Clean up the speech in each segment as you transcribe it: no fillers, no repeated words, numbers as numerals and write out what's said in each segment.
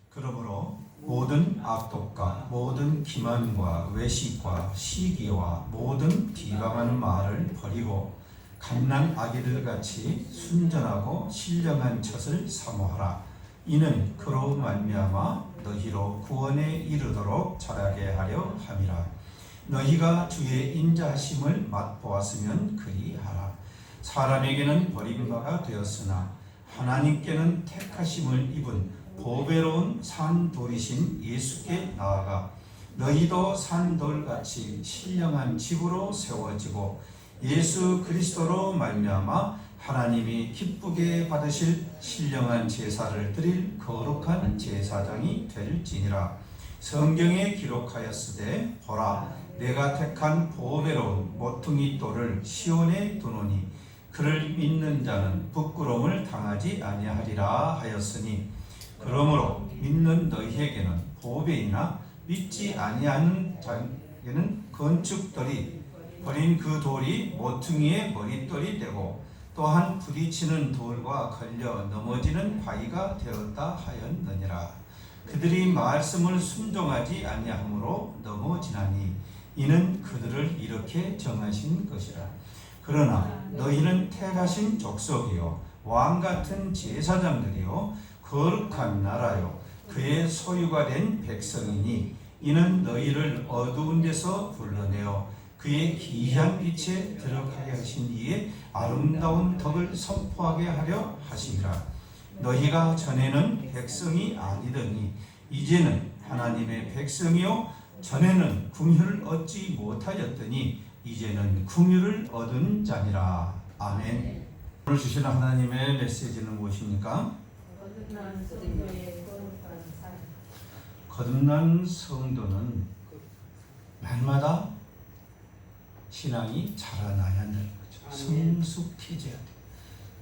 그러므로 모든 악독과 모든 기만과 외식과 시기와 모든 비방하는 말을 버리고 갓난 아기들같이 순전하고 신령한 젖을 사모하라. 이는 그로 말미암아 너희로 구원에 이르도록 자라게 하려 함이라. 너희가 주의 인자하심을 맛보았으면 그리하라. 사람에게는 버림받아 되었으나 하나님께는 택하심을 입은 보배로운 산돌이신 예수께 나아가 너희도 산돌같이 신령한 집으로 세워지고 예수 그리스도로 말미암아 하나님이 기쁘게 받으실 신령한 제사를 드릴 거룩한 제사장이 될지니라. 성경에 기록하였으되 보라 내가 택한 보배로운 모퉁이 돌을 시온에 두노니 그를 믿는 자는 부끄러움을 당하지 아니하리라 하였으니 그러므로 믿는 너희에게는 보배이나 믿지 아니하는 자에게는 건축돌이 버린 그 돌이 모퉁이의 머릿돌이 되고 또한 부딪히는 돌과 걸려 넘어지는 바위가 되었다 하였느니라. 그들이 말씀을 순종하지 아니하므로 넘어지나니 이는 그들을 이렇게 정하신 것이라. 그러나 너희는 택하신 족속이요 왕같은 제사장들이요 거룩한 나라요 그의 소유가 된 백성이니 이는 너희를 어두운 데서 불러내어 그의 기이한 빛에 들어가게 하신 이의 아름다운 덕을 선포하게 하려 하시니라. 너희가 전에는 백성이 아니더니 이제는 하나님의 백성이요 전에는 긍휼을 얻지 못하였더니 이제는 긍휼을 얻은 자니라. 아멘. 오늘 주시는 하나님의 메시지는 무엇입니까? 거듭난 성도는 날마다 신앙이 자라나야 한다는 거죠. 성숙해져야 돼.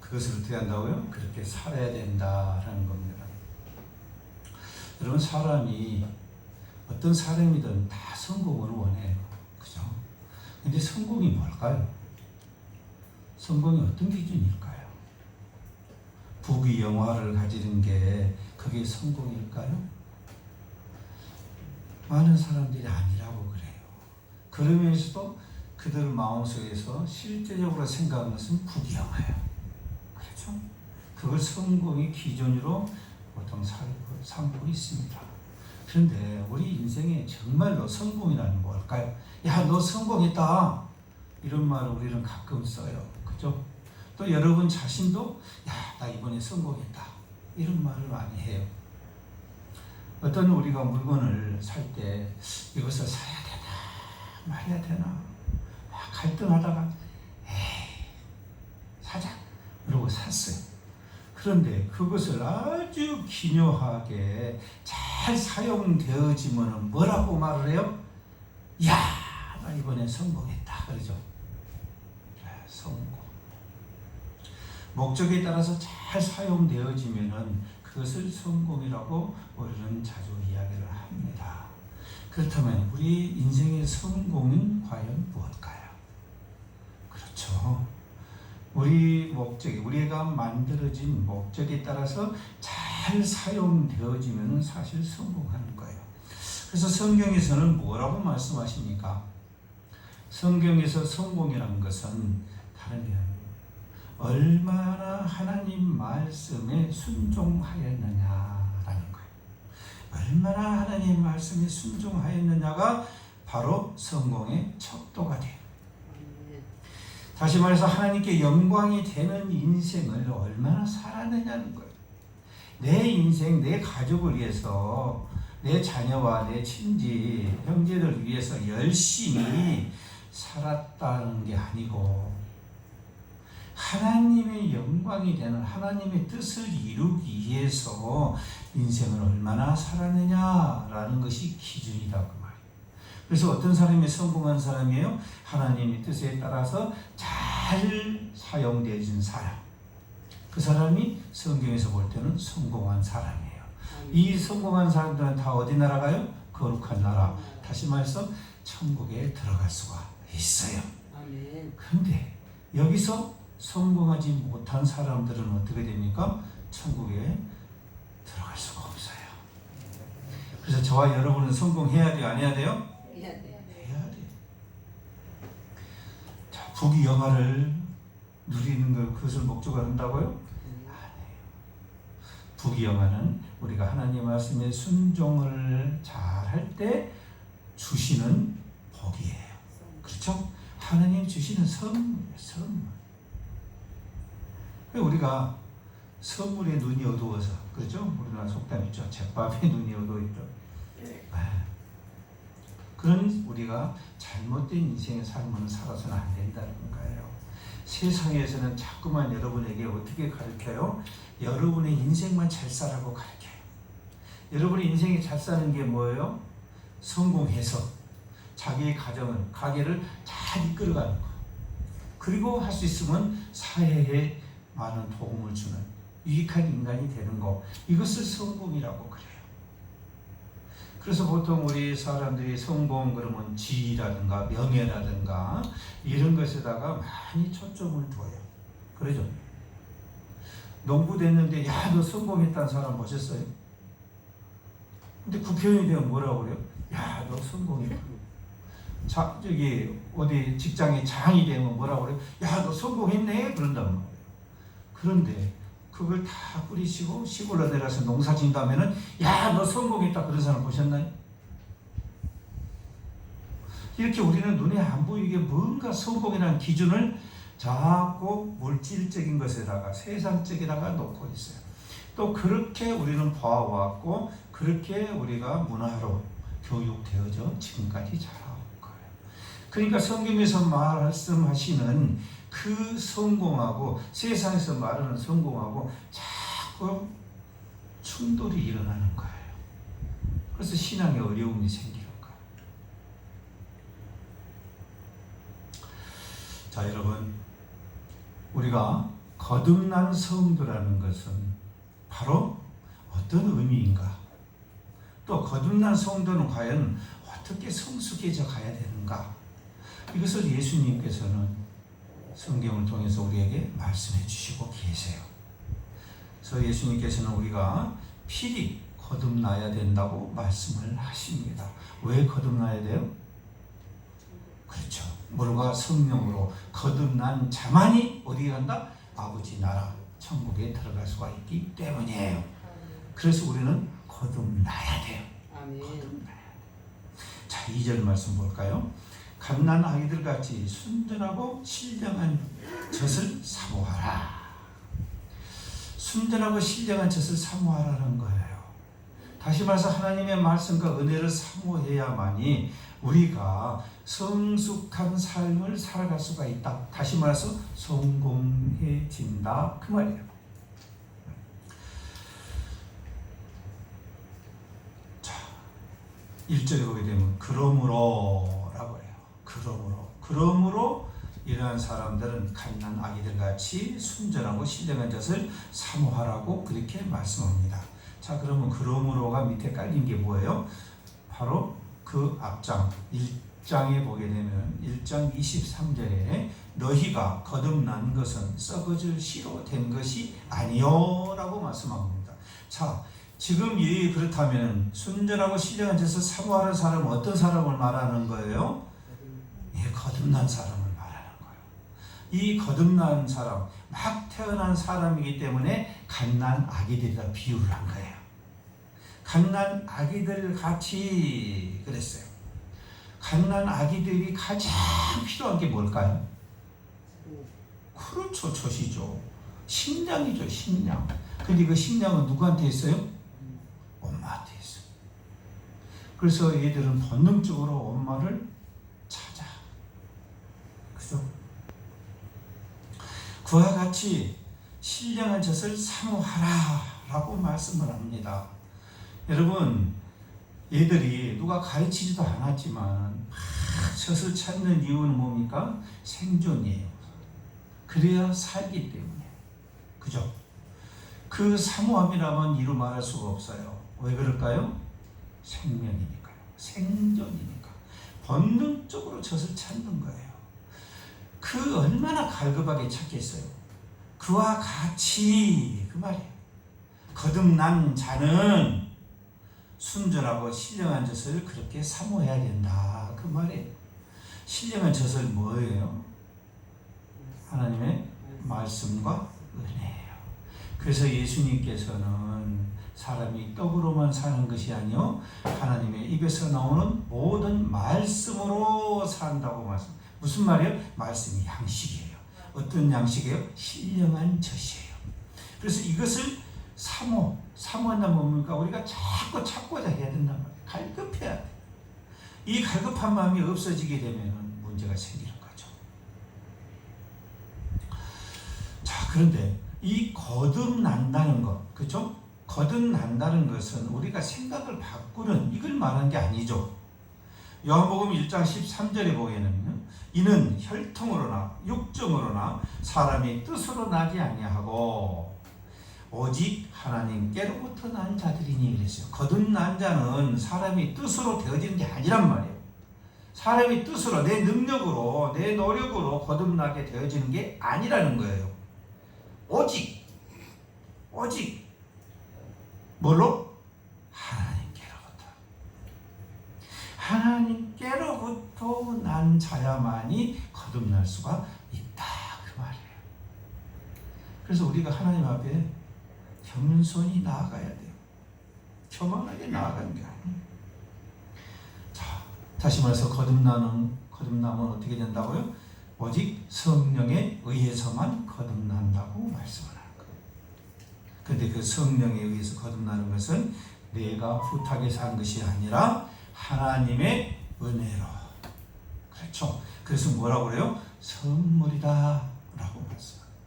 그것을 어떻게 한다고요? 그렇게 살아야 된다라는 겁니다. 여러분 사람이 어떤 사람이든 다 성공을 원해요. 그죠? 근데 성공이 뭘까요? 성공이 어떤 기준일까요? 부귀 영화를 가지는 게 그게 성공일까요? 많은 사람들이 아니라고 그래요. 그러면서도 그들 마음속에서 실제적으로 생각하는 것은 부귀 영화예요. 그렇죠? 그걸 성공의 기준으로 보통 삼고 있습니다. 그런데 우리 인생에 정말로 성공이라는 뭘까요? 야, 너 성공했다. 이런 말을 우리는 가끔 써요. 그죠? 또 여러분 자신도 야, 나 이번에 성공했다. 이런 말을 많이 해요. 어떤 우리가 물건을 살 때 이것을 사야 되나 말아야 되나 막 갈등하다가 에이 사자 그러고 샀어요. 그런데 그것을 아주 기묘하게 잘 사용되어지면 뭐라고 말을 해요? 야, 나 이번에 성공했다. 그러죠. 성공. 목적에 따라서 잘 사용되어지면은 그것을 성공이라고 우리는 자주 이야기를 합니다. 그렇다면 우리 인생의 성공은 과연 무엇일까요? 그렇죠. 우리 목적이, 우리가 만들어진 목적에 따라서 잘 사용되어지면 사실 성공하는 거예요. 그래서 성경에서는 뭐라고 말씀하십니까? 성경에서 성공이라는 것은 다름이 아니에요. 얼마나 하나님 말씀에 순종하였느냐라는 거예요. 얼마나 하나님 말씀에 순종하였느냐가 바로 성공의 척도가 돼요. 다시 말해서 하나님께 영광이 되는 인생을 얼마나 살았느냐는 거예요. 내 인생, 내 가족을 위해서, 내 자녀와 내 친지, 형제들 위해서 열심히 살았다는 게 아니고 하나님의 영광이 되는 하나님의 뜻을 이루기 위해서 인생을 얼마나 살았느냐라는 것이 기준이다 그 말이에요. 그래서 어떤 사람이 성공한 사람이에요? 하나님의 뜻에 따라서 잘 사용되어진 사람. 그 사람이 성경에서 볼 때는 성공한 사람이에요. 이 성공한 사람들은 다 어디 날아가요? 거룩한 나라. 다시 말해서 천국에 들어갈 수가 있어요. 그런데 여기서 성공하지 못한 사람들은 어떻게 됩니까? 천국에 들어갈 수가 없어요. 그래서 저와 여러분은 성공해야 돼요? 안 해야 돼요? 해야 돼. 해야 돼요. 자, 부귀영화를 누리는 것, 그것을 목적으로 한다고요? 아니에요. 부귀영화는 우리가 하나님 말씀에 순종을 잘 할 때 주시는 복이에요. 그렇죠? 하나님 주시는 선물이에요. 선물. 우리가 선물에 눈이 어두워서, 그렇죠? 우리나라 속담 있죠. 잿밥에 눈이 어두워있다. 그런 우리가 잘못된 인생의 삶을 살아서는 안 된다는 거예요. 세상에서는 자꾸만 여러분에게 어떻게 가르쳐요? 여러분의 인생만 잘 살라고 가르쳐요. 여러분의 인생이 잘 사는 게 뭐예요? 성공해서 자기의 가정을, 가게를 잘 이끌어가는 거. 그리고 할 수 있으면 사회에 많은 도움을 주는 유익한 인간이 되는 거. 이것을 성공이라고 그래요. 그래서 보통 우리 사람들이 성공 그러면 지위라든가 명예라든가 이런 것에다가 많이 초점을 둬요. 그러죠? 농부 됐는데 야, 너 성공했다는 사람 보셨어요? 근데 국회의원이 되면 뭐라고 그래요? 야, 너 성공했다. 자, 저기 어디 직장에 장이 되면 뭐라고 그래요? 야, 너 성공했네? 그런단 말이에요. 그런데 그걸 다 뿌리시고 시골로 내려서 농사 진다면은 야, 너 성공했다 그런 사람 보셨나요? 이렇게 우리는 눈에 안 보이게 뭔가 성공이라는 기준을 자꾸 물질적인 것에다가 세상적에다가 놓고 있어요. 또 그렇게 우리는 봐왔고 그렇게 우리가 문화로 교육되어져 지금까지 자라온 거예요. 그러니까 성경에서 말씀하시는 그 성공하고 세상에서 말하는 성공하고 자꾸 충돌이 일어나는 거예요. 그래서 신앙에 어려움이 생기는 거예요. 자, 여러분, 우리가 거듭난 성도라는 것은 바로 어떤 의미인가? 또 거듭난 성도는 과연 어떻게 성숙해져 가야 되는가? 이것을 예수님께서는 성경을 통해서 우리에게 말씀해 주시고 계세요. 그래서 예수님께서는 우리가 필히 거듭나야 된다고 말씀을 하십니다. 왜 거듭나야 돼요? 그렇죠. 물과 성령으로 거듭난 자만이 어디 간다? 아버지 나라 천국에 들어갈 수가 있기 때문이에요. 그래서 우리는 거듭나야 돼요. 거듭나야 돼요. 자, 2절 말씀 볼까요? 갓난 아기들 같이 순전하고 신령한 젖을 사모하라. 순전하고 신령한 젖을 사모하라는 거예요. 다시 말해서 하나님의 말씀과 은혜를 사모해야만이 우리가 성숙한 삶을 살아갈 수가 있다. 다시 말해서 성공해진다. 그 말이에요. 자, 1절에 보게 되면 그러므로 라고 해요. 그러므로 이러한 사람들은 갓난 아기들 같이 순전하고 신령한 젖을 사모하라고 그렇게 말씀합니다. 자, 그러면 그러므로가 밑에 깔린 게 뭐예요? 바로 그 앞장 1장에 보게 되면 1장 23절에 너희가 거듭난 것은 썩어질 씨로 된 것이 아니요 라고 말씀합니다. 자, 지금 이 그렇다면 순전하고 신령한 젖을 사모하는 사람은 어떤 사람을 말하는 거예요? 예, 거듭난 사람을 말하는 거예요. 이 거듭난 사람, 막 태어난 사람이기 때문에 갓난 아기들이라 비유를 한 거예요. 갓난 아기들 같이 그랬어요. 갓난 아기들이 가장 필요한 게 뭘까요? 그렇죠, 젖이죠. 식량이죠, 식량. 근데 그 식량은 누구한테 있어요? 엄마한테 있어요. 그래서 얘들은 본능적으로 엄마를 찾아. 그죠? 그와 같이 신령한 젖을 사모하라 라고 말씀을 합니다. 여러분, 얘들이 누가 가르치지도 않았지만 젖을 찾는 이유는 뭡니까? 생존이에요. 그래야 살기 때문에. 그죠? 그 사모함이라면 이루 말할 수가 없어요. 왜 그럴까요? 생명이니까요. 생존이니까. 본능적으로 젖을 찾는 거예요. 그 얼마나 갈급하게 찾겠어요. 그와 같이 그 말이에요. 거듭난 자는 순전하고 신령한 젖을 그렇게 사모해야 된다. 그 말이에요. 신령한 젖을 뭐예요? 하나님의 말씀과 은혜예요. 그래서 예수님께서는 사람이 떡으로만 사는 것이 아니요 하나님의 입에서 나오는 모든 말씀으로 산다고 말씀. 무슨 말이에요? 말씀이 양식이에요. 어떤 양식이에요? 신령한 젖이에요. 그래서 이것을 사모한다면 뭡니까? 우리가 자꾸 찾고자 해야 된단 말이에요. 갈급해야 돼요. 이 갈급한 마음이 없어지게 되면 문제가 생기는 거죠. 자, 그런데 이 거듭난다는 것, 그렇죠? 거듭난다는 것은 우리가 생각을 바꾸는 이걸 말하는 게 아니죠. 요한복음 1장 13절에 보면은 이는 혈통으로나 육정으로나 사람이 뜻으로 나지 아니하고 오직 하나님께로부터 난 자들이니 그랬어요. 거듭난 자는 사람이 뜻으로 되어지는 게 아니란 말이에요. 사람이 뜻으로 내 능력으로 내 노력으로 거듭나게 되어지는 게 아니라는 거예요. 오직 뭘로? 하나님께로부터 난 자야만이 거듭날 수가 있다 그 말이에요. 그래서 우리가 하나님 앞에 겸손히 나아가야 돼요. 교만하게 나아가는 게 아니에요. 자, 다시 말해서 거듭남은 어떻게 된다고요? 오직 성령에 의해서만 거듭난다고 말씀을 하는 거예요. 그런데 그 성령에 의해서 거듭나는 것은 내가 부탁해서 한 것이 아니라 하나님의 은혜로. 그렇죠. 그래서 뭐라고 그래요? 선물이다 라고 말씀합니다.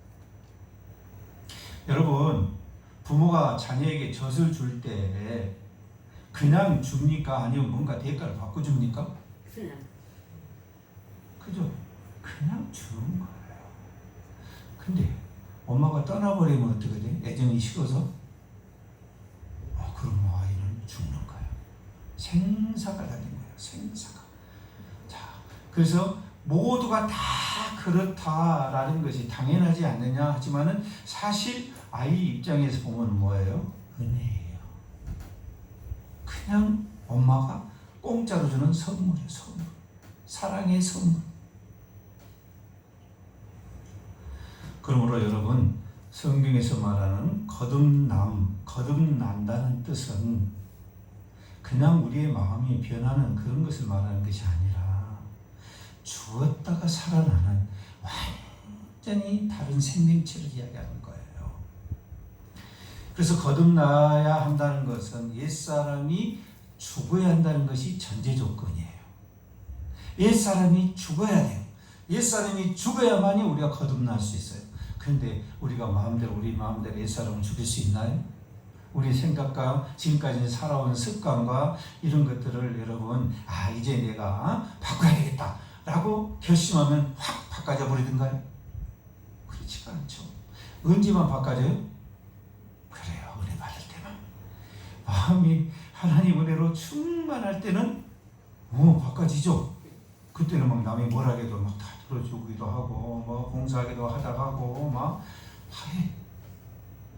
여러분, 부모가 자녀에게 젖을 줄 때 그냥 줍니까? 아니면 뭔가 대가를 받고 줍니까? 그죠? 그냥 주는 거예요. 근데 엄마가 떠나버리면 어떻게 돼? 애정이 식어서? 그럼 아이는 죽는 거예요. 생사가 달린 거예요. 생사가. 자, 그래서 모두가 다 그렇다라는 것이 당연하지 않느냐 하지만은 사실 아이 입장에서 보면 뭐예요? 은혜예요. 그냥 엄마가 공짜로 주는 선물이에요. 선물. 사랑의 선물. 그러므로 여러분, 성경에서 말하는 거듭난다는 뜻은 그냥 우리의 마음이 변하는 그런 것을 말하는 것이 아니라 죽었다가 살아나는 완전히 다른 생명체를 이야기하는 거예요. 그래서 거듭나야 한다는 것은 옛사람이 죽어야 한다는 것이 전제 조건이에요. 옛사람이 죽어야 돼요. 옛사람이 죽어야만이 우리가 거듭날 수 있어요. 그런데 우리가 우리 마음대로 옛사람을 죽일 수 있나요? 우리 생각과 지금까지 살아온 습관과 이런 것들을 여러분, 이제 내가 바꿔야 되겠다 라고 결심하면 확 바꿔져 버리던가요? 그렇지가 않죠. 언제만 바꿔져요? 그래요. 은혜 받을 때만. 마음이 하나님 은혜로 충만할 때는 바꿔지죠. 그때는 막 남이 뭐라 해도 막 다 들어주기도 하고 봉사하기도 하다가 하고 막 해.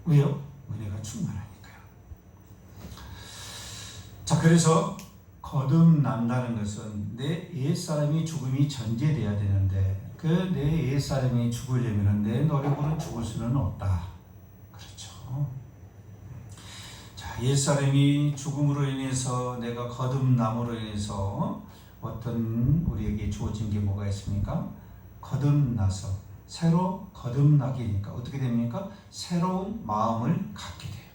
왜요? 은혜가 충만하니까요. 자, 그래서 거듭난다는 것은 내 옛사람이 죽음이 전제돼야 되는데 그 내 옛사람이 죽으려면 내 노력으로 죽을 수는 없다. 그렇죠. 자, 옛사람이 죽음으로 인해서 내가 거듭남으로 인해서 어떤 우리에게 주어진 게 뭐가 있습니까? 거듭나서 새로 거듭나기니까 어떻게 됩니까? 새로운 마음을 갖게 돼요.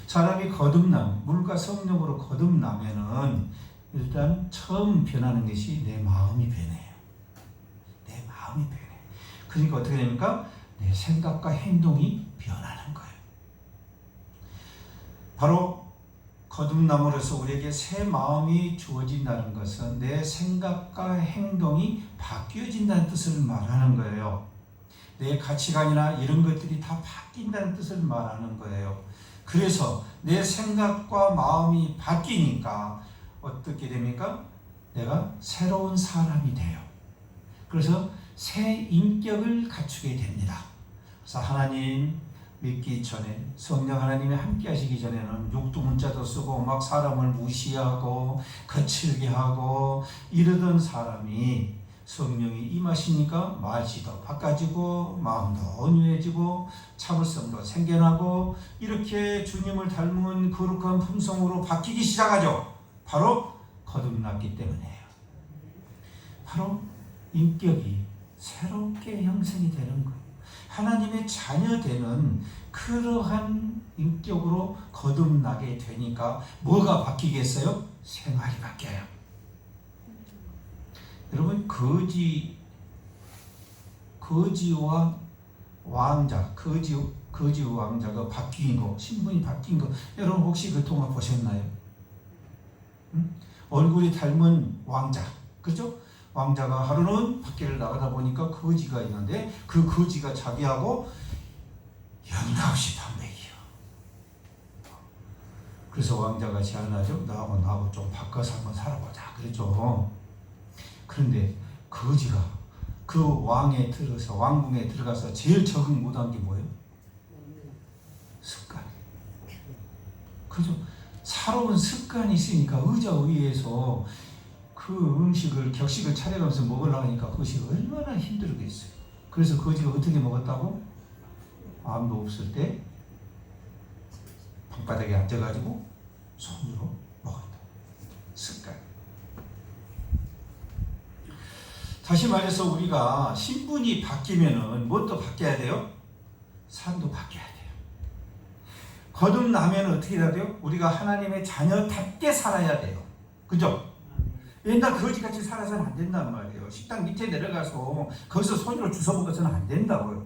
사람이 물과 성령으로 거듭나면은 일단 처음 변하는 것이 내 마음이 변해요. 내 마음이 변해요. 그러니까 어떻게 됩니까? 내 생각과 행동이 변하는 거예요. 바로 거듭남으로써 우리에게 새 마음이 주어진다는 것은 내 생각과 행동이 바뀌어진다는 뜻을 말하는 거예요. 내 가치관이나 이런 것들이 다 바뀐다는 뜻을 말하는 거예요. 그래서 내 생각과 마음이 바뀌니까 어떻게 됩니까? 내가 새로운 사람이 돼요. 그래서 새 인격을 갖추게 됩니다. 그래서 하나님, 믿기 전에 성령 하나님이 함께 하시기 전에는 육두문자도 쓰고 막 사람을 무시하고 거칠게 하고 이러던 사람이 성령이 임하시니까 말씨도 바꿔지고 마음도 온유해지고 참을성도 생겨나고 이렇게 주님을 닮은 거룩한 품성으로 바뀌기 시작하죠. 바로 거듭났기 때문이에요. 바로 인격이 새롭게 형성이 되는 거예요. 하나님의 자녀되는 그러한 인격으로 거듭나게 되니까 뭐가 바뀌겠어요? 생활이 바뀌어요. 여러분 거지와 왕자, 거지 왕자가 바뀐 거, 신분이 바뀐 거, 여러분 혹시 그 동화 보셨나요? 얼굴이 닮은 왕자, 그렇죠? 왕자가 하루는 밖에를 나가다 보니까 거지가 있는데 그 거지가 자기하고 연락없이 반백이요. 그래서 왕자가 제안하죠. 나하고 좀 바꿔서 한번 살아보자. 그랬죠. 그런데 거지가 그 왕궁에 들어가서 제일 적응 못한 게 뭐예요? 습관. 그죠? 살아온 습관이 있으니까 의자의에서 그 격식을 차려가면서 먹으려고 하니까 그것이 얼마나 힘들겠어요. 그래서 거지가 어떻게 먹었다고? 아무도 없을 때 방바닥에 앉아가지고 손으로 먹었다. 습관. 다시 말해서 우리가 신분이 바뀌면은 뭣도 바뀌어야 돼요? 삶도 바뀌어야 돼요. 거듭나면 어떻게 해야 돼요? 우리가 하나님의 자녀답게 살아야 돼요. 그죠? 옛날 거지같이 살아서는 안 된단 말이에요. 식당 밑에 내려가서 거기서 손으로 주워 먹어서는 안 된다고요.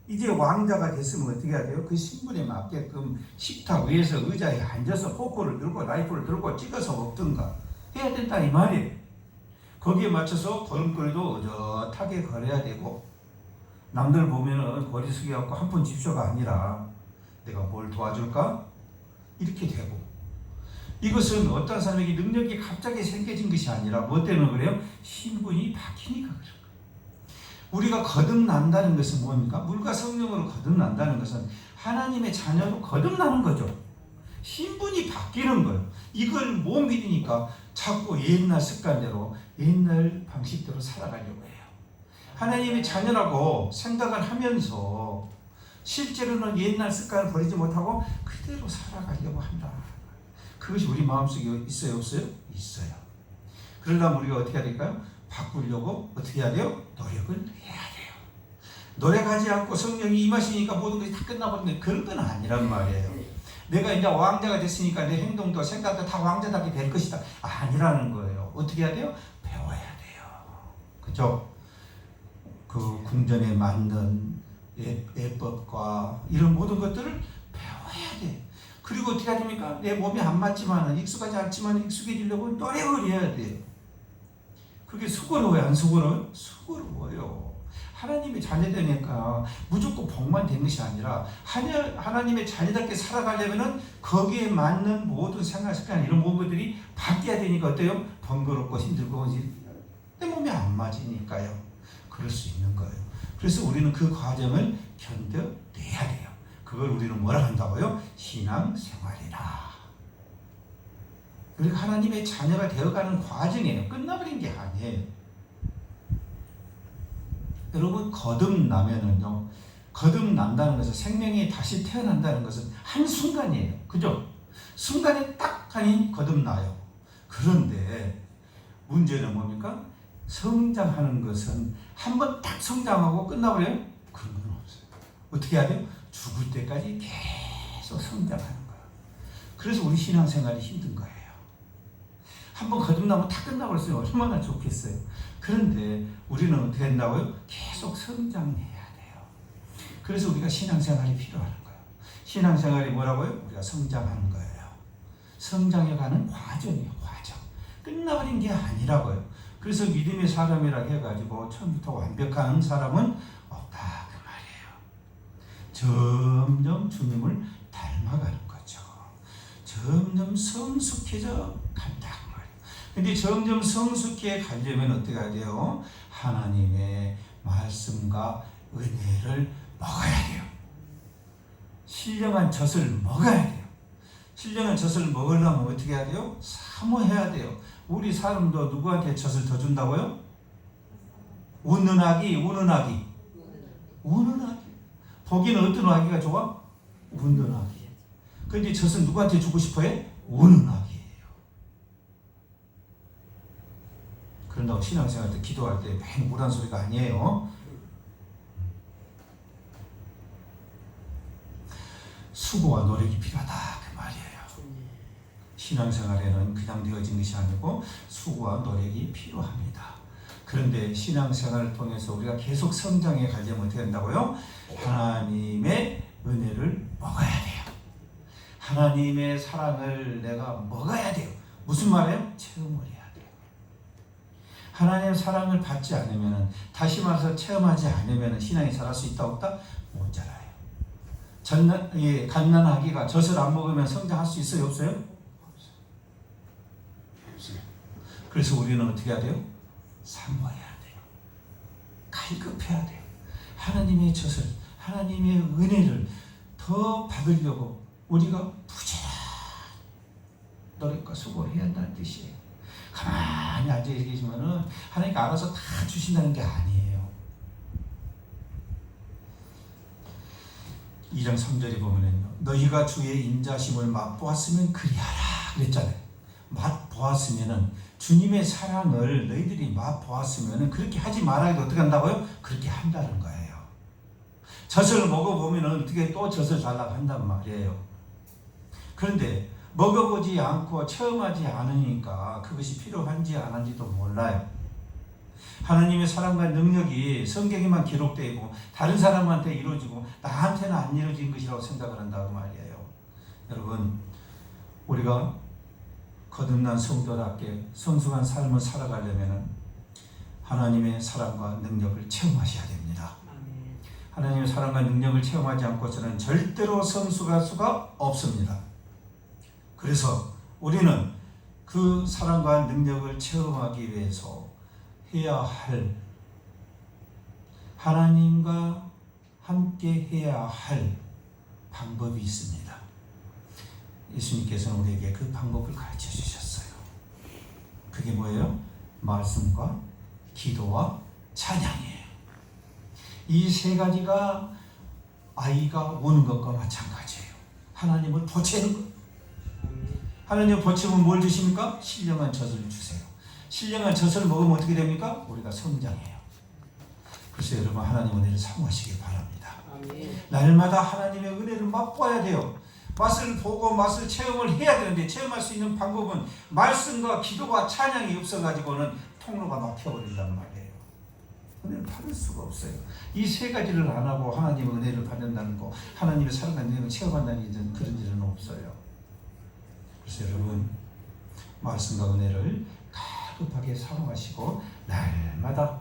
이제 왕자가 됐으면 어떻게 해야 돼요? 그 신분에 맞게끔 식탁 위에서 의자에 앉아서 포크를 들고 라이프를 들고 찍어서 먹든가 해야 된다 이 말이에요. 거기에 맞춰서 걸음걸이도 어젓하게 걸어야 되고 남들 보면은 거리 숙여갖고 한 푼 집쇼가 아니라 내가 뭘 도와줄까? 이렇게 되고 이것은 어떤 사람에게 능력이 갑자기 생겨진 것이 아니라 뭐 때문에 그래요? 신분이 바뀌니까 그런 거예요. 우리가 거듭난다는 것은 뭡니까? 물과 성령으로 거듭난다는 것은 하나님의 자녀로 거듭나는 거죠. 신분이 바뀌는 거예요. 이걸 못 믿으니까 자꾸 옛날 습관대로 옛날 방식대로 살아가려고 해요. 하나님의 자녀라고 생각을 하면서 실제로는 옛날 습관을 버리지 못하고 그대로 살아가려고 한다. 그것이 우리 마음속에 있어요, 없어요? 있어요. 그러려면 우리가 어떻게 해야 될까요? 바꾸려고 어떻게 해야 돼요? 노력을 해야 돼요. 노력하지 않고 성령이 임하시니까 모든 것이 다 끝나버리는 그런 건 아니란 말이에요. 내가 이제 왕자가 됐으니까 내 행동도 생각도 다 왕자답게 될 것이다. 아니라는 거예요. 어떻게 해야 돼요? 배워야 돼요. 그죠? 그 궁전에 맞는 예법과 이런 모든 것들을 배워야 돼. 그리고 어떻게 해야 됩니까? 내 몸이 안 맞지만 익숙하지 않지만 익숙해지려고 노력을 해야 돼요. 그게 수고로워요? 안 수고로워요? 수고로워요. 하나님의 자녀되니까 무조건 복만 된 것이 아니라 하나님의 자녀답게 살아가려면 거기에 맞는 모든 생활 습관 이런 모든 것들이 바뀌어야 되니까 어때요? 번거롭고 힘들고 내 몸에 안 맞으니까요. 그럴 수 있는 거예요. 그래서 우리는 그 과정을 견뎌내야 돼요. 그걸 우리는 뭐라 한다고요? 신앙생활이라. 우리가 하나님의 자녀가 되어가는 과정이에요. 끝나버린 게 아니에요. 여러분 거듭나면은요, 거듭난다는 것은 생명이 다시 태어난다는 것은 한순간이에요. 그죠? 순간에 딱 하니 거듭나요. 그런데 문제는 뭡니까? 성장하는 것은 한번 딱 성장하고 끝나버려요? 그런 건 없어요. 어떻게 해야 돼요? 죽을 때까지 계속 성장하는 거예요. 그래서 우리 신앙생활이 힘든 거예요. 한번 거듭나면 다 끝나버렸어요. 얼마나 좋겠어요. 그런데 우리는 어떻게 한다고요? 계속 성장해야 돼요. 그래서 우리가 신앙생활이 필요한 거예요. 신앙생활이 뭐라고요? 우리가 성장하는 거예요. 성장해가는 과정이에요. 과정. 끝나버린 게 아니라고요. 그래서 믿음의 사람이라 해가지고 처음부터 완벽한 사람은 없다 그 말이에요. 점점 주님을 닮아가는 거죠. 점점 성숙해져 간다 그 말이에요. 근데 점점 성숙해 가려면 어떻게 해야 돼요? 하나님의 말씀과 은혜를 먹어야 돼요. 신령한 젖을 먹어야 돼요. 신령한 젖을 먹으려면 어떻게 해야 돼요? 사모해야 돼요. 우리 사람도 누구한테 젖을 더 준다고요? 우는 아기, 우는 아기. 우는 아기. 보기는 어떤 아기가 좋아? 우는 아기. 그런데 젖은 누구한테 주고 싶어요? 우는 아기예요. 그런다고 신앙생활 때 기도할 때 맹 우란 소리가 아니에요. 수고와 노력이 필요하다 그 말이에요. 신앙생활에는 그냥 되어진 것이 아니고 수고와 노력이 필요합니다. 그런데 신앙생활을 통해서 우리가 계속 성장해 가려면 어떻게 된다고요? 하나님의 은혜를 먹어야 돼요. 하나님의 사랑을 내가 먹어야 돼요. 무슨 말이에요? 체험을 해야 돼요. 하나님의 사랑을 받지 않으면, 다시 말해서 체험하지 않으면 신앙이 자랄 수 있다 없다? 못 자라요. 갓난 아기가 젖을 안 먹으면 성장할 수 있어요? 없어요? 없어요. 그래서 우리는 어떻게 해야 돼요? 사모해야 돼요. 갈급해야 돼요. 하나님의 젖을, 하나님의 은혜를 더 받으려고 우리가 부지런히 노력과 수고를 해야 한다는 뜻이에요. 가만히 앉아 계시면은 하나님께 알아서 다 주신다는 게 아니에요. 2장 3절에 보면은요, 너희가 주의 인자심을 맛보았으면 그리하라 그랬잖아요. 맛보았으면은, 주님의 사랑을 너희들이 맛보았으면은 그렇게 하지 말아야 어떻게 한다고요? 그렇게 한다는 거예요. 젖을 먹어보면은 어떻게 또 젖을 달라고 한단 말이에요. 그런데 먹어보지 않고 체험하지 않으니까 그것이 필요한지 안 한지도 몰라요. 하나님의 사랑과 능력이 성경에만 기록되어 있고 다른 사람한테 이루어지고 나한테는 안 이루어진 것이라고 생각을 한다고 말이에요. 여러분, 우리가 거듭난 성도답게 성숙한 삶을 살아가려면 하나님의 사랑과 능력을 체험하셔야 됩니다. 하나님의 사랑과 능력을 체험하지 않고서는 절대로 성숙할 수가 없습니다. 그래서 우리는 그 사랑과 능력을 체험하기 위해서 해야 할, 하나님과 함께 해야 할 방법이 있습니다. 예수님께서는 우리에게 그 방법을 가르쳐 주셨어요. 그게 뭐예요? 말씀과 기도와 찬양이에요. 이 세 가지가 아이가 우는 것과 마찬가지예요. 하나님을 보채는 것. 하나님을 보채면 뭘 주십니까? 신령한 젖을 주세요. 신령한 젖을 먹으면 어떻게 됩니까? 우리가 성장해요. 그래서 여러분, 하나님 은혜를 사모하시기 바랍니다. 날마다 하나님의 은혜를 맛봐야 돼요. 맛을 보고 맛을 체험을 해야 되는데, 체험할 수 있는 방법은 말씀과 기도와 찬양이 없어가지고는 통로가 막혀버린단 말이에요. 은혜를 받을 수가 없어요. 이 세 가지를 안 하고 하나님의 은혜를 받는다는 거, 하나님의 사랑과 능력을 체험한다는 일은, 그런 일은 없어요. 그래서 여러분, 말씀과 은혜를 가급하게 사모하시고 날마다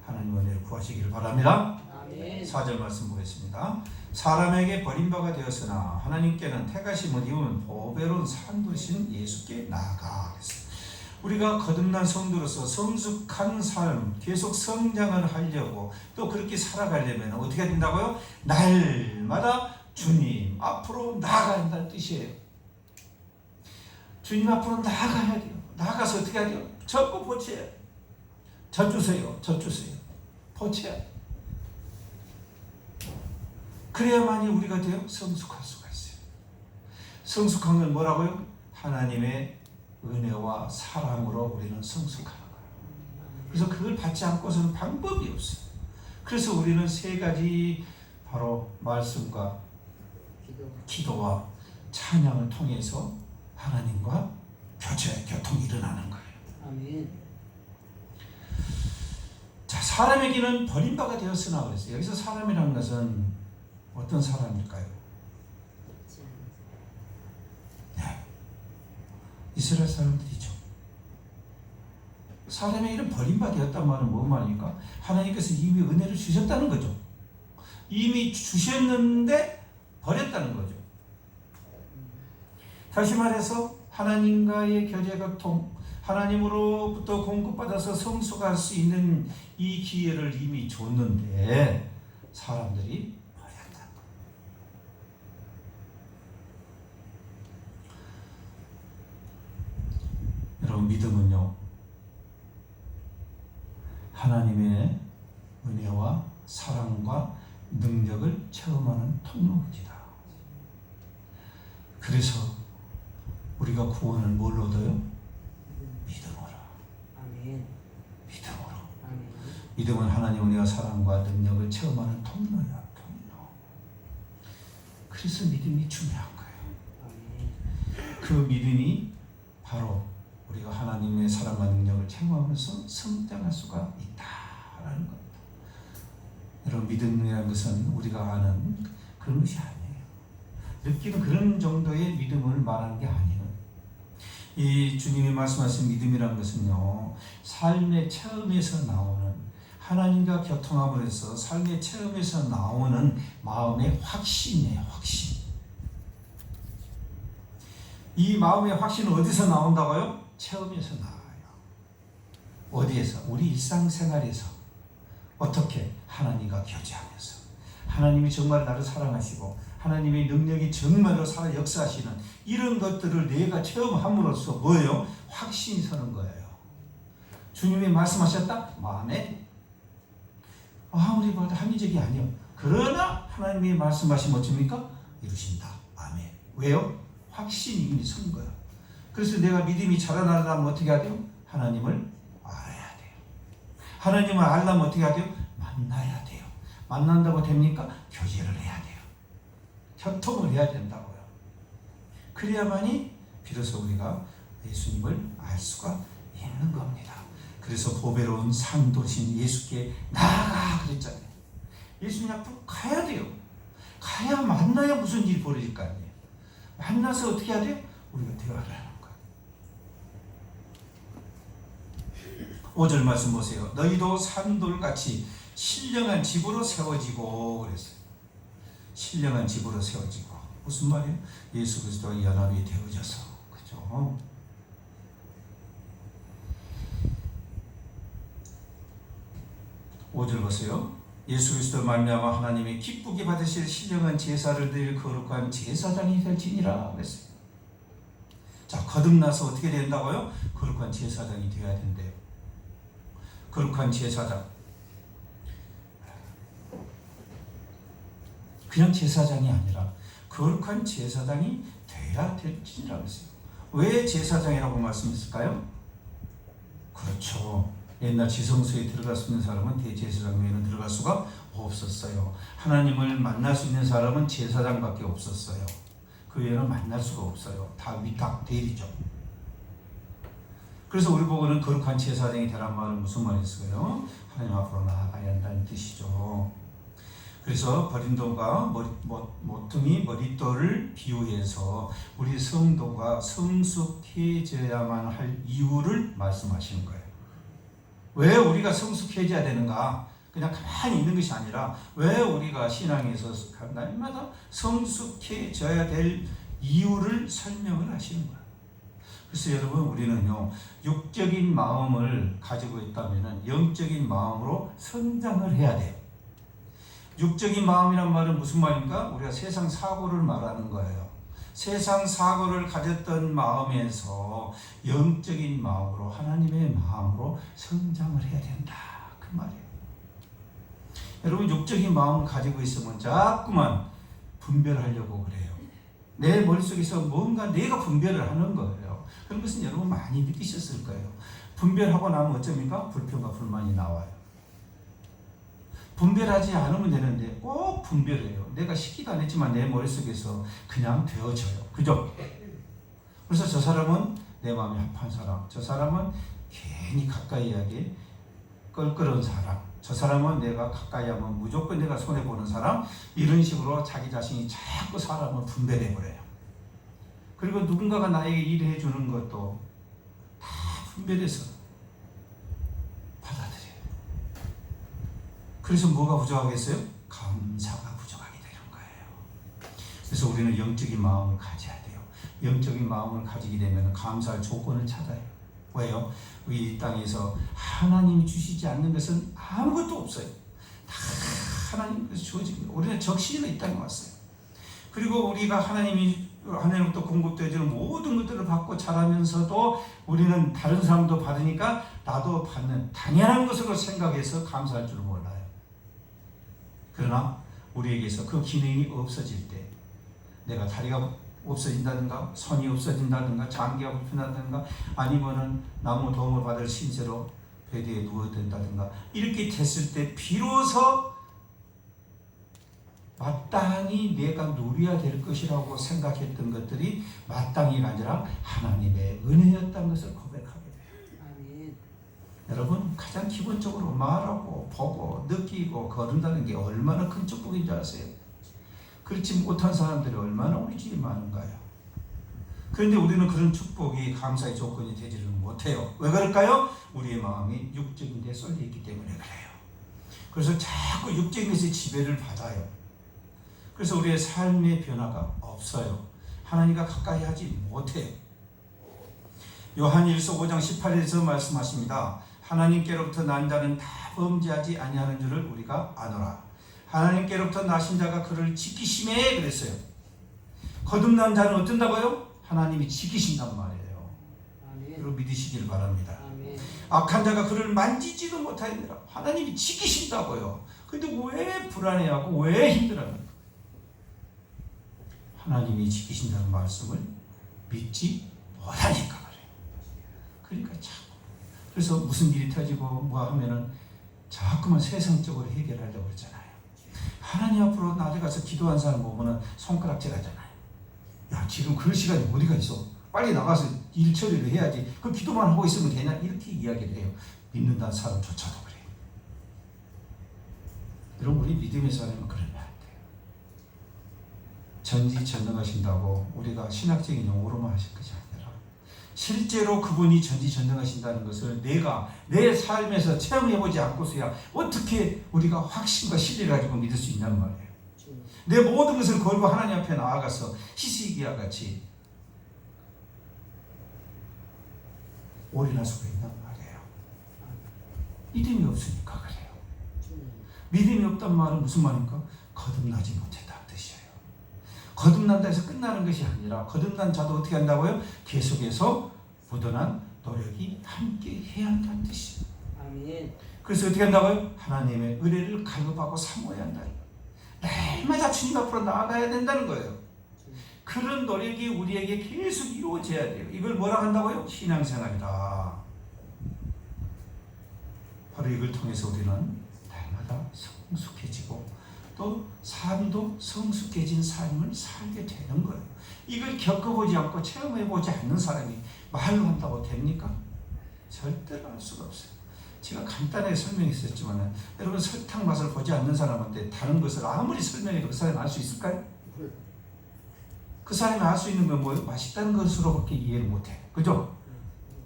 하나님의 은혜를 구하시기를 바랍니다. 4절 말씀 보겠습니다. 사람에게 버림받아 되었으나 하나님께는 택하심을 입은 보배로운 산도신 예수께 나아가 그랬어요. 우리가 거듭난 성도로서 성숙한 삶, 계속 성장을 하려고 또 그렇게 살아가려면 어떻게 해야 된다고요? 날마다 주님 앞으로 나아가야 한다는 뜻이에요. 주님 앞으로 나아가야 돼요. 나아가서 어떻게 해야 돼요? 젖고 보채야 돼요. 젖 주세요. 젖 주세요. 보채야 돼요. 그래야만이 우리가 돼요? 성숙할 수가 있어요. 성숙한 건 뭐라고요? 하나님의 은혜와 사랑으로 우리는 성숙하는 거예요. 그래서 그걸 받지 않고서는 방법이 없어요. 그래서 우리는 세 가지, 바로 말씀과 기도와 찬양을 통해서 하나님과 교통이 일어나는 거예요. 아멘. 자, 사람에게는 버림받아 되었으나 그랬어요. 여기서 사람이라는 것은 어떤 사람일까요? 네, 이스라엘 사람들이죠. 사람에게는 버림받았단 말은 뭔 말입니까? 하나님께서 이미 은혜를 주셨다는 거죠. 이미 주셨는데 버렸다는 거죠. 다시 말해서 하나님과의 교제교통, 하나님으로부터 공급받아서 성숙할 수 있는 이 기회를 이미 줬는데 사람들이 버렸다. 여러분, 믿음은요, 하나님의 은혜와 사랑과 능력을 체험하는 통로입니다. 그래서 우리가 구원을 뭘로 얻어요? 믿음으로. 믿음으로. 믿음은 하나님 은혜와 사랑과 능력을 체험하는 통로야, 통로. 그래서 믿음이 중요한 거예요. 그 믿음이 바로 우리가 하나님의 사랑과 능력을 체험하면서 성장할 수가 있다라는 겁니다. 여러분, 믿음이라는 것은 우리가 아는 그런 것이 아니에요. 느끼는 그런 정도의 믿음을 말하는 게 아니에요. 이 주님이 말씀하신 믿음이라는 것은요, 삶의 체험에서 나오는, 하나님과 교통함으로 해서 삶의 체험에서 나오는 마음의 확신이에요. 확신. 이 마음의 확신은 어디서 나온다고요? 체험에서 나와요. 어디에서? 우리 일상생활에서. 어떻게? 하나님과 교제하면서. 하나님이 정말 나를 사랑하시고 하나님의 능력이 정말로 살아 역사하시는 이런 것들을 내가 체험함으로써 뭐예요? 확신이 서는 거예요. 주님이 말씀하셨다? 마음에 아무리 봐도 합리적이 아니요. 그러나 하나님이 말씀하시면 어떻습니까? 이루신다. 아멘. 왜요? 확신이 이미 선 거예요. 그래서 내가 믿음이 자라나려면 어떻게 해야 돼요? 하나님을 알아야 돼요. 하나님을 알려면 어떻게 해야 돼요? 만나야 돼요. 만난다고 됩니까? 교제를 해야 돼요. 교통을 해야 된다고요. 그래야만이 비로소 우리가 예수님을 알 수가 있는 겁니다. 그래서 보배로운 산도신 예수께 나아가 그랬잖아요. 예수님 앞으로 가야 돼요. 가야 만나야 무슨 일이 벌어질 거 아니에요. 만나서 어떻게 해야 돼요? 우리가 대화를 하는 거예요. 5절 말씀 보세요. 너희도 산돌같이 신령한 집으로 세워지고 그랬어요. 신령한 집으로 세워지고. 무슨 말이에요? 예수 그리스도와 연합이 되어져서. 그죠? (5절) 보세요. 예수 그리스도 말미암아 하나님이 기쁘게 받으실 신령한 제사를 드릴 거룩한 제사장이 될지니라 그랬어요. 자, 거듭나서 어떻게 된다고요? 거룩한 제사장이 되어야 된대요. 거룩한 제사장. 그냥 제사장이 아니라 거룩한 제사장이 돼야 될지니라 그랬어요. 왜 제사장이라고 말씀했을까요? 그렇죠. 옛날 지성소에 들어갈 수 있는 사람은 대제사장 외에는 들어갈 수가 없었어요. 하나님을 만날 수 있는 사람은 제사장밖에 없었어요. 그 외에는 만날 수가 없어요. 다 위탁 대리죠. 그래서 우리 보고는 거룩한 제사장이 되란 말은 무슨 말이었어요? 하나님 앞으로 나아가야 한다는 뜻이죠. 그래서 버린돌과 모퉁이 머릿돌을 비유해서 우리 성도가 성숙해져야만 할 이유를 말씀하시는 거예요. 왜 우리가 성숙해져야 되는가? 그냥 가만히 있는 것이 아니라 왜 우리가 신앙에서 날마다 성숙해져야 될 이유를 설명을 하시는 거예요. 그래서 여러분, 우리는요, 육적인 마음을 가지고 있다면 영적인 마음으로 성장을 해야 돼요. 육적인 마음이란 말은 무슨 말입니까? 우리가 세상 사고를 말하는 거예요. 세상 사고를 가졌던 마음에서 영적인 마음으로, 하나님의 마음으로 성장을 해야 된다. 그 말이에요. 여러분, 육적인 마음을 가지고 있으면 자꾸만 분별하려고 그래요. 내 머릿속에서 뭔가 내가 분별을 하는 거예요. 그런 것은 여러분 많이 느끼셨을 거예요. 분별하고 나면 어쩝니까? 불평과 불만이 나와요. 분별하지 않으면 되는데 꼭 분별해요. 내가 시키도 안 했지만 내 머릿속에서 그냥 되어져요. 그죠? 그래서 저 사람은 내 마음에 합한 사람, 저 사람은 괜히 가까이 하기 껄끄러운 사람, 저 사람은 내가 가까이 하면 무조건 내가 손해보는 사람, 이런 식으로 자기 자신이 자꾸 사람을 분별해버려요. 그리고 누군가가 나에게 일을 해주는 것도 다 분별해서 그래서 뭐가 부족하겠어요? 감사가 부족하게 되는 거예요. 그래서 우리는 영적인 마음을 가져야 돼요. 영적인 마음을 가지게 되면 감사할 조건을 찾아요. 왜요? 이 땅에서 하나님이 주시지 않는 것은 아무것도 없어요. 다 하나님께서 주어진 거예요. 우리는 적신으로 이 땅에 왔어요. 그리고 우리가 하나님이 하나님부터 공급되어지는 모든 것들을 받고 자라면서도 우리는 다른 사람도 받으니까 나도 받는 당연한 것으로 생각해서 감사할 줄 몰라요. 그러나 우리에게서 그 기능이 없어질 때, 내가 다리가 없어진다든가 손이 없어진다든가 장기가 불편하다든가 아니면은 나무 도움을 받을 신세로 베드에 누워야 된다든가 이렇게 됐을 때 비로소 마땅히 내가 누려야 될 것이라고 생각했던 것들이 마땅히가 아니라 하나님의 은혜였다는 것을 고백하게 돼요. 아멘. 여러분, 가장 기본적으로 말하고 보고 느끼고 거른다는 게 얼마나 큰 축복인 줄 아세요? 그렇지 못한 사람들이 얼마나 우리 주위에 많은가요? 그런데 우리는 그런 축복이 감사의 조건이 되지를 못해요. 왜 그럴까요? 우리의 마음이 육적인 데 쏠려 있기 때문에 그래요. 그래서 자꾸 육적인 것에 지배를 받아요. 그래서 우리의 삶의 변화가 없어요. 하나님과 가까이 하지 못해요. 요한일서 5장 18절에서 말씀하십니다. 하나님께로부터 난 자는 다 범죄하지 아니하는 줄을 우리가 아노라. 하나님께로부터 나신 자가 그를 지키심에 그랬어요. 거듭난 자는 어쩐다고요? 하나님이 지키신단 말이에요. 여러분 믿으시길 바랍니다. 아멘. 악한 자가 그를 만지지도 못하느라 하나님이 지키신다고요. 근데 왜 불안해하고 왜 힘들어합니까? 하나님이 지키신다는 말씀을 믿지 못하니까 그래요. 그러니까 자꾸 그래서 무슨 일이 터지고 뭐 하면은 자꾸만 세상적으로 해결하려고 그러잖아요. 하나님 앞으로 나아가서 기도한 사람 보면은 손가락질 하잖아요. 야, 지금 그럴 시간이 어디가 있어? 빨리 나가서 일 처리를 해야지. 그 기도만 하고 있으면 되냐? 이렇게 이야기를 해요. 믿는다는 사람조차도 그래요. 여러분, 우리 믿음의 사람은 그러면 안 돼요. 전지전능하신다고 우리가 신학적인 용어로만 하실 것이 아니라 실제로 그분이 전지전능하신다는 것을 내가 내 삶에서 체험해보지 않고서야 어떻게 우리가 확신과 신뢰를 가지고 믿을 수 있단 말이에요. 내 모든 것을 걸고 하나님 앞에 나아가서 히스기야 같이 올인할 수가 있단 말이에요. 믿음이 없으니까 그래요. 믿음이 없단 말은 무슨 말입니까? 거듭나지 못했다는 뜻이에요. 거듭난다 해서 끝나는 것이 아니라 거듭난 자도 어떻게 한다고요? 계속해서 부단한 노력이 함께 해야 한다는 뜻이에요. 아멘. 그래서 어떻게 한다고요? 하나님의 은혜를 갈급하고 사모해야 한다. 날마다 주님 앞으로 나아가야 된다는 거예요. 그런 노력이 우리에게 계속 이루어져야 돼요. 이걸 뭐라 한다고요? 신앙생활이다. 바로 이걸 통해서 우리는 날마다 성숙해지고 또 삶도 성숙해진 삶을 살게 되는 거예요. 이걸 겪어보지 않고 체험해보지 않는 사람이 말로 한다고 됩니까? 절대로 할 수가 없어요. 제가 간단하게 설명했었지만 여러분 설탕 맛을 보지 않는 사람한테 다른 것을 아무리 설명해도 그 사람이 알 수 있을까요? 그 사람이 알 수 있는 건 뭐예요? 맛있다는 것으로밖에 이해를 못해. 그죠?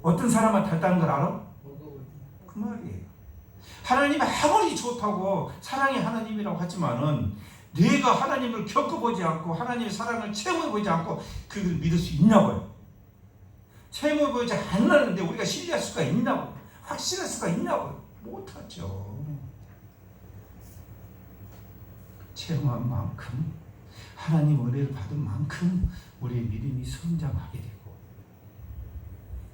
어떤 사람은 달다는 걸 알아? 그 말이에요. 하나님이 아무리 좋다고 사랑이 하나님이라고 하지만은 내가 하나님을 겪어보지 않고 하나님의 사랑을 체험해보지 않고 그걸 믿을 수 있냐고요. 체험해보지 않았는데 우리가 신뢰할 수가 있냐고요. 확신할 수가 있냐고요. 못하죠. 체험한 만큼 하나님 은혜를 받은 만큼 우리의 믿음이 성장하게 되고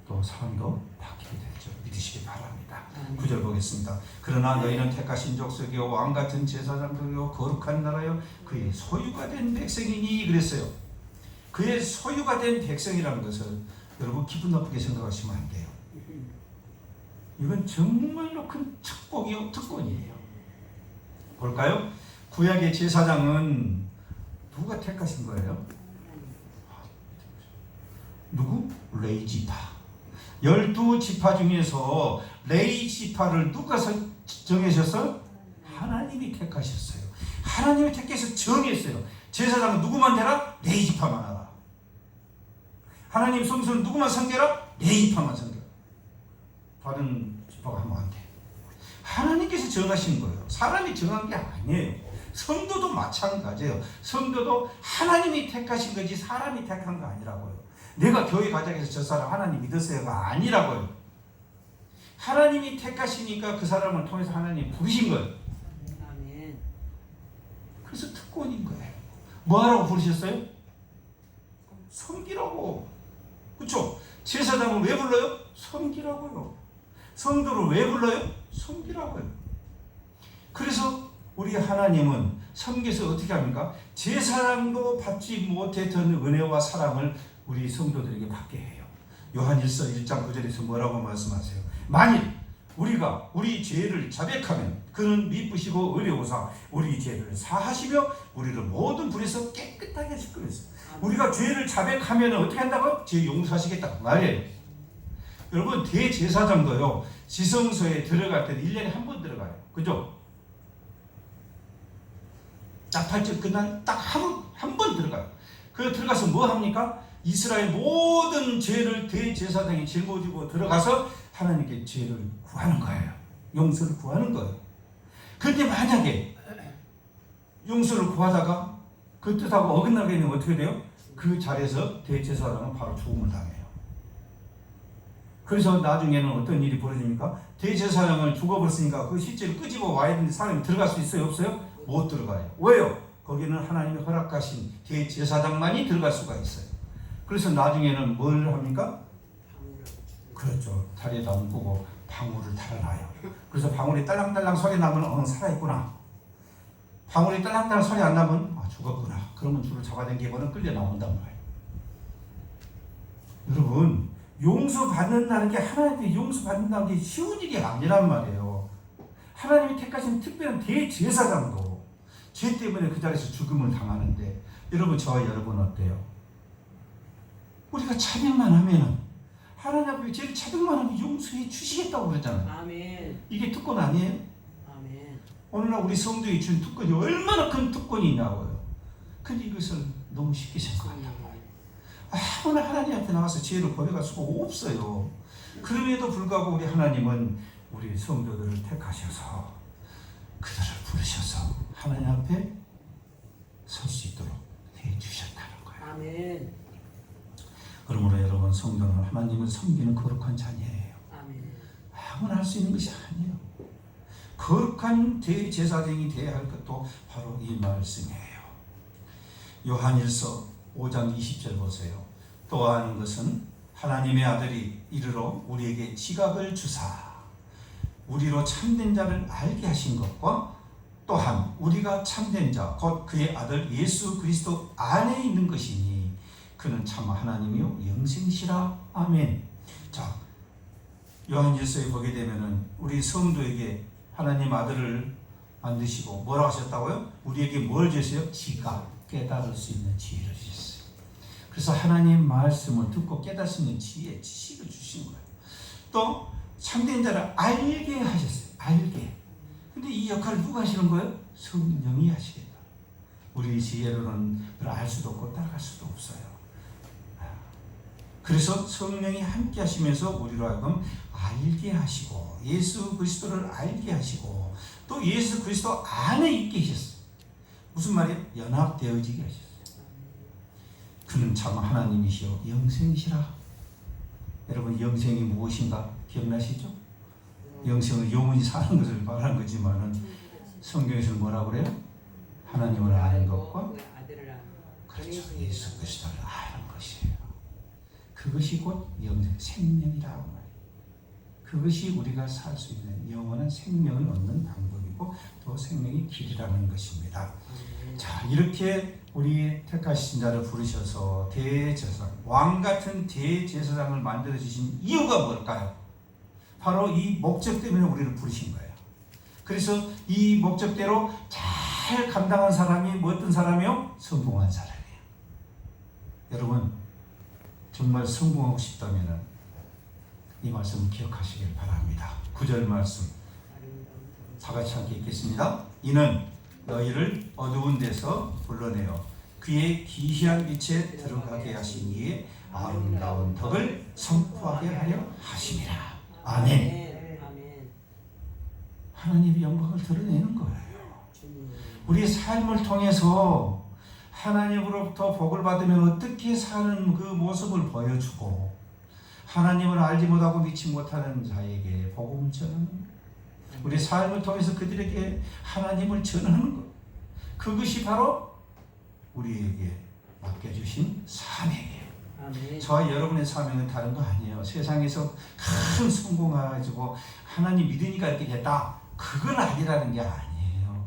또 삶도 바뀌게 되죠. 믿으시기 바랍니다. 9절 보겠습니다. 그러나 너희는 택하신 족속이요 왕같은 제사장들이요 거룩한 나라요 그의 소유가 된 백성이니 그랬어요. 그의 소유가 된 백성이라는 것을 여러분 기분 나쁘게 생각하시면 안 돼요. 이건 정말로 큰 축복이요 특권이에요. 볼까요? 구약의 제사장은 누가 택하신 거예요? 누구? 레위 지파. 12지파 중에서 레위 지파를 누가 정하셨어요? 하나님이 택하셨어요. 하나님이 택해서 정했어요. 제사장은 누구만 되라? 레위 지파만 하라. 하나님 성소는 누구만 섬겨라? 레위 지파만 섬겨라. 다른 지파가 하면 안 돼. 하나님께서 정하신 거예요. 사람이 정한 게 아니에요. 성도도 마찬가지예요. 성도도 하나님이 택하신 거지 사람이 택한 거 아니라고요. 내가 교회 가자고 해서 저 사람 하나님 믿었어요가 아니라고요. 하나님이 택하시니까 그 사람을 통해서 하나님 부르신 거예요. 그래서 특권인 거예요. 뭐하라고 부르셨어요? 섬기라고. 그렇죠? 제사장을 왜 불러요? 섬기라고요. 성도를 왜 불러요? 섬기라고요. 그래서 우리 하나님은 섬겨서 어떻게 합니까? 제사장도 받지 못했던 은혜와 사랑을 우리 성도들에게 받게 해요. 요한일서 1장 9절에서 뭐라고 말씀하세요? 만일 우리가 우리 죄를 자백하면 그는 미쁘시고 의로우사 우리 죄를 사하시며 우리를 모든 불에서 깨끗하게 하실 거였어요. 우리가 죄를 자백하면 어떻게 한다고요? 죄 용서하시겠다 말이에요. 여러분 대제사장도요 지성소에 들어갈 때는 1년에 한 번 들어가요. 그죠? 나팔절 그날 딱 한 번 들어가요. 그 들어가서 뭐 합니까? 이스라엘 모든 죄를 대제사장이 짊어지고 들어가서 하나님께 죄를 구하는 거예요. 용서를 구하는 거예요. 그런데 만약에 용서를 구하다가 그 뜻하고 어긋나게 되면 어떻게 돼요? 그 자리에서 대제사장은 바로 죽음을 당해요. 그래서 나중에는 어떤 일이 벌어집니까? 대제사장을 죽어버렸으니까 그 시체를 끄집어 와야 되는데 사람이 들어갈 수 있어요? 없어요? 못 들어가요. 왜요? 거기는 하나님이 허락하신 대제사장만이 들어갈 수가 있어요. 그래서 나중에는 뭘 합니까? 그렇죠. 다리에다 얹고 방울을 달아놔요. 그래서 방울이 딸랑딸랑 소리 나면 살아있구나. 방울이 딸랑딸랑 소리 안 나면 죽었구나. 그러면 줄을 잡아당기면 끌려 나온단 말이에요. 여러분 용서받는다는 게 하나님께 용서받는다는 게 쉬운 일이 아니란 말이에요. 하나님이 택하신 특별한 대제사장도 죄 때문에 그 자리에서 죽음을 당하는데 여러분 저와 여러분 어때요? 우리가 자백만 하면은 하나님 앞에 죄를 자백만 하면 용서해 주시겠다고 그랬잖아요. 아멘. 이게 특권 아니에요? 아멘. 오늘날 우리 성도에 준 특권이 얼마나 큰 특권이냐고요. 근데 이것을 너무 쉽게 생각한단 말이에요. 아무나 하나님 앞에 나가서 죄를 고백할 수가 없어요. 그럼에도 불구하고 우리 하나님은 우리 성도들을 택하셔서 그들을 부르셔서 하나님 앞에 설 수 있도록 해주셨다는 거예요. 아멘. 그러므로 여러분 성도는 하나님을 섬기는 거룩한 자녀예요. 아멘. 아무나 할 수 있는 것이 아니에요. 거룩한 대제사장이 되어야 할 것도 바로 이 말씀이에요. 요한일서 5장 20절 보세요. 또 하는 것은 하나님의 아들이 이르러 우리에게 지각을 주사 우리로 참된 자를 알게 하신 것과 또한 우리가 참된 자 곧 그의 아들 예수 그리스도 안에 있는 것이니 그는 참 하나님이요 영생시라. 아멘. 자, 요한일서에 보게 되면은 우리 성도에게 하나님 아들을 만드시고 뭐라고 하셨다고요? 우리에게 뭘 주셨어요? 지각, 깨달을 수 있는 지혜를 주셨어요. 그래서 하나님 말씀을 듣고 깨달을 수 있는 지혜, 지식을 주신 거예요. 또 참된 자를 알게 하셨어요. 알게. 근데 이 역할을 누가 하시는 거예요? 성령이 하시겠다. 우리 지혜로는 알 수도 없고 따라갈 수도 없어요. 그래서 성령이 함께 하시면서 우리로 하여금 알게 하시고 예수 그리스도를 알게 하시고 또 예수 그리스도 안에 있게 하셨어요. 무슨 말이에요? 연합되어지게 하셨어요. 그는 참 하나님이시요 영생이시라. 여러분 영생이 무엇인가 기억나시죠? 영생은 영원히 사는 것을 말하는 거지만은 성경에서는 뭐라고 그래요? 하나님을 아는 것과 그렇죠. 예수 그리스도를 아는 것이에요. 그것이 곧 영생, 생명이라고 말해요. 그것이 우리가 살 수 있는 영원한 생명을 얻는 방법이고 또 생명의 길이라는 것입니다. 자, 이렇게 우리 택하신 자를 부르셔서 대제사장, 왕같은 대제사장을 만들어 주신 이유가 뭘까요? 바로 이 목적 때문에 우리를 부르신 거예요. 그래서 이 목적대로 잘 감당한 사람이 어떤 사람이요? 성공한 사람이에요. 여러분 정말 성공하고 싶다면 이 말씀 기억하시길 바랍니다. 9절 말씀 다 같이 함께 읽겠습니다. 이는 너희를 어두운 데서 불러내어 그의 기이한 빛에 들어가게 하신 이의 아름다운 덕을 선포하게 하려 하심이라. 아멘. 하나님의 영광을 드러내는 거예요. 우리의 삶을 통해서 하나님으로부터 복을 받으면 어떻게 사는 그 모습을 보여주고 하나님을 알지 못하고 믿지 못하는 자에게 복음을 전하는 우리 삶을 통해서 그들에게 하나님을 전하는 것, 그것이 바로 우리에게 맡겨주신 사명이에요. 아멘. 저와 여러분의 사명은 다른 거 아니에요. 세상에서 큰 성공해가지고 하나님 믿으니까 이렇게 됐다. 그건 아니라는 게 아니에요.